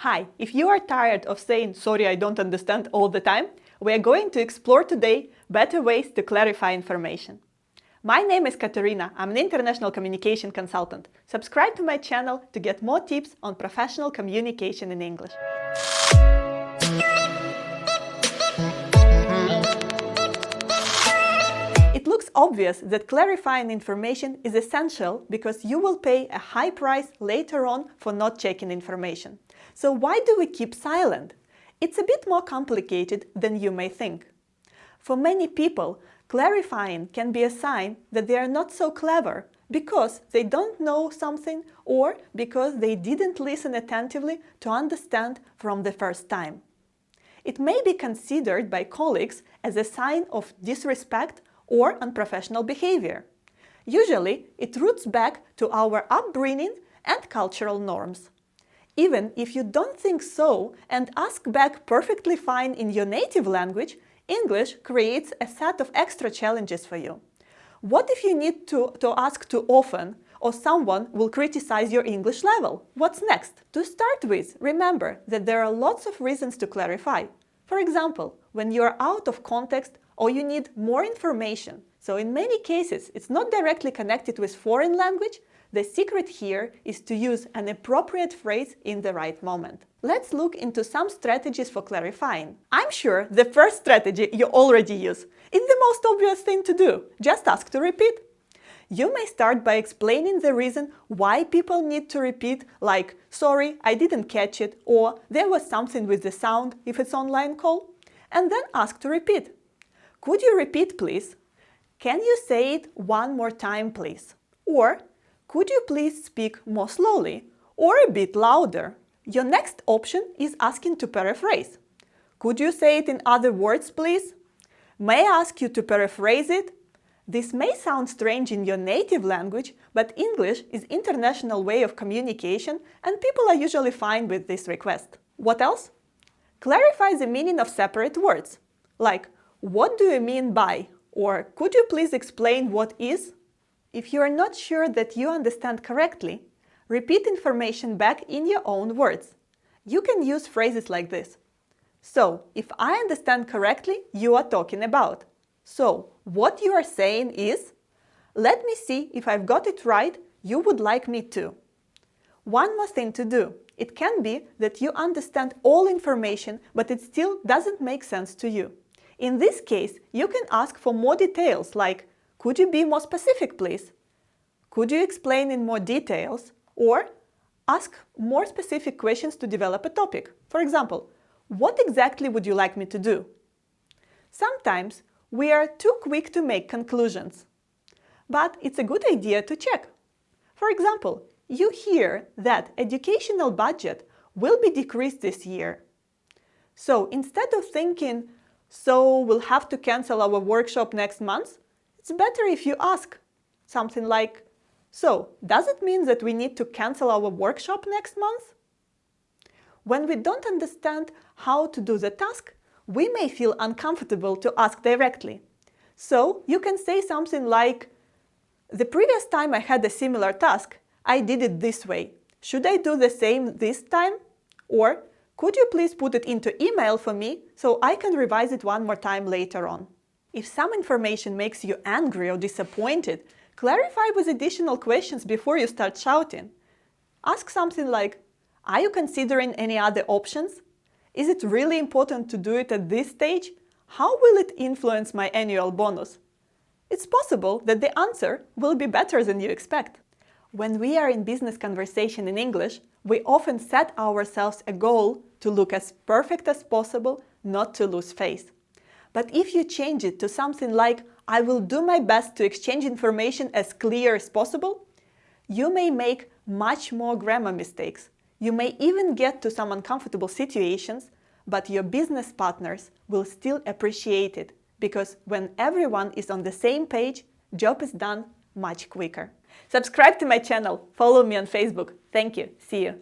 Hi, if you are tired of saying "sorry, I don't understand" all the time, we are going to explore today better ways to clarify information. My name is Katerina, I'm an international communication consultant. Subscribe to my channel to get more tips on professional communication in English. It looks obvious that clarifying information is essential because you will pay a high price later on for not checking information. So why do we keep silent? It's a bit more complicated than you may think. For many people, clarifying can be a sign that they are not so clever because they don't know something or because they didn't listen attentively to understand from the first time. It may be considered by colleagues as a sign of disrespect or unprofessional behavior. Usually, it roots back to our upbringing and cultural norms. Even if you don't think so and ask back perfectly fine in your native language, English creates a set of extra challenges for you. What if you need to ask too often, or someone will criticize your English level? What's next? To start with, remember that there are lots of reasons to clarify. For example, when you're out of context or you need more information. So in many cases, it's not directly connected with foreign language. The secret here is to use an appropriate phrase in the right moment. Let's look into some strategies for clarifying. I'm sure the first strategy you already use. It's the most obvious thing to do. Just ask to repeat. You may start by explaining the reason why people need to repeat, like "sorry, I didn't catch it," or "there was something with the sound" if it's online call, and then ask to repeat. "Could you repeat, please?" "Can you say it one more time, please?" Or "Could you please speak more slowly or a bit louder?" Your next option is asking to paraphrase. "Could you say it in other words, please?" "May I ask you to paraphrase it?" This may sound strange in your native language, but English is an international way of communication and people are usually fine with this request. What else? Clarify the meaning of separate words, like "what do you mean by?" or "could you please explain what is?" If you are not sure that you understand correctly, repeat information back in your own words. You can use phrases like this. "So, if I understand correctly, you are talking about." "So, what you are saying is?" "Let me see if I've got it right, you would like me to." One more thing to do. It can be that you understand all information, but it still doesn't make sense to you. In this case, you can ask for more details like, "Could you be more specific, please?" "Could you explain in more details?" Or ask more specific questions to develop a topic. For example, "What exactly would you like me to do?" Sometimes we are too quick to make conclusions, but it's a good idea to check. For example, you hear that educational budget will be decreased this year. So instead of thinking, "So we'll have to cancel our workshop next month," it's better if you ask something like, "So, does it mean that we need to cancel our workshop next month?" When we don't understand how to do the task, we may feel uncomfortable to ask directly. So, you can say something like, "The previous time I had a similar task, I did it this way. Should I do the same this time?" Or, "Could you please put it into email for me so I can revise it one more time later on?" If some information makes you angry or disappointed, clarify with additional questions before you start shouting. Ask something like, "Are you considering any other options? Is it really important to do it at this stage? How will it influence my annual bonus?" It's possible that the answer will be better than you expect. When we are in business conversation in English, we often set ourselves a goal to look as perfect as possible, not to lose face. But if you change it to something like, "I will do my best to exchange information as clear as possible," you may make much more grammar mistakes. You may even get to some uncomfortable situations, but your business partners will still appreciate it, because when everyone is on the same page, job is done much quicker. Subscribe to my channel, follow me on Facebook. Thank you. See you.